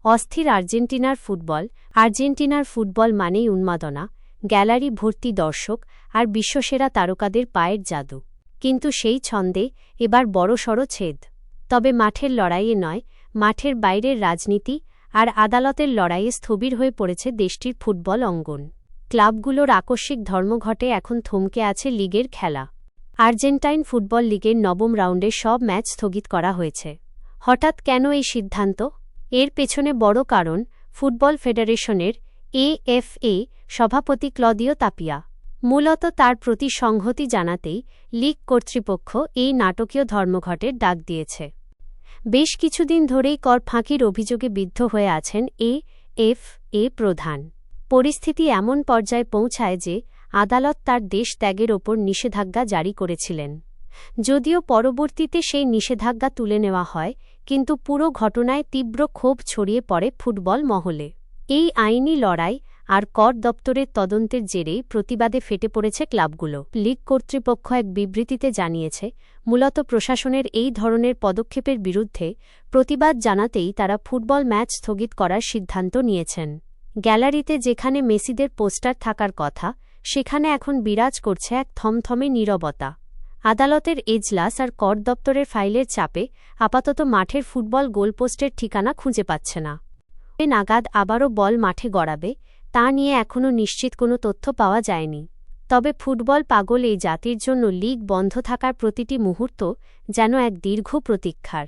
অস্থির আর্জেন্টিনার ফুটবল মানেই উন্মাদনা, গ্যালারি ভর্তি দর্শক আর বিশ্বসেরা তারকাদের পায়ের জাদু। কিন্তু সেই ছন্দে এবার বড়সড় ছেদ। তবে মাঠের লড়াইয়ে নয়, মাঠের বাইরের রাজনীতি আর আদালতের লড়াইয়ে স্থবির হয়ে পড়েছে দেশটির ফুটবল অঙ্গন। ক্লাবগুলোর আকস্মিক ধর্মঘটে এখন থমকে আছে লিগের খেলা। আর্জেন্টাইন ফুটবল লিগের নবম রাউন্ডের সব ম্যাচ স্থগিত করা হয়েছে। হঠাৎ কেন এই সিদ্ধান্ত? এর পেছনে বড় কারণ ফুটবল ফেডারেশনের এএফএ সভাপতি ক্লদিও তাপিয়া। মূলত তার প্রতি সংহতি জানাতেই লীগ কর্তৃপক্ষ এই নাটকীয় ধর্মঘটের ডাক দিয়েছে। বেশ কিছুদিন ধরেই কর ফাঁকির অভিযোগে বিদ্ধ হয়ে আছেন এএফএ প্রধান। পরিস্থিতি এমন পর্যায়ে পৌঁছায় যে আদালত তার দেশ ত্যাগের ওপর নিষেধাজ্ঞা জারি করেছিলেন। যদিও পরবর্তীতে সেই নিষেধাজ্ঞা তুলে নেওয়া হয়, কিন্তু পুরো ঘটনায় তীব্র ক্ষোভ ছড়িয়ে পড়ে ফুটবল মহলে। এই আইনি লড়াই আর কর দপ্তরের তদন্তের জেরেই প্রতিবাদে ফেটে পড়েছে ক্লাবগুলো। লীগ কর্তৃপক্ষ এক বিবৃতিতে জানিয়েছে, মূলত প্রশাসনের এই ধরনের পদক্ষেপের বিরুদ্ধে প্রতিবাদ জানাতেই তারা ফুটবল ম্যাচ স্থগিত করার সিদ্ধান্ত নিয়েছেন। গ্যালারিতে যেখানে মেসিদের পোস্টার থাকার কথা, সেখানে এখন বিরাজ করছে এক থমথমে নীরবতা। আদালতের এজলাস আর কর দপ্তরের ফাইলের চাপে আপাতত মাঠের ফুটবল গোলপোস্টের ঠিকানা খুঁজে পাচ্ছে না। নাগাদ আবারও বল মাঠে গড়াবে তা নিয়ে এখনও নিশ্চিত কোনো তথ্য পাওয়া যায়নি। তবে ফুটবল পাগল এই জাতির জন্য লীগ বন্ধ থাকার প্রতিটি মুহূর্ত যেন এক দীর্ঘ প্রতীক্ষার।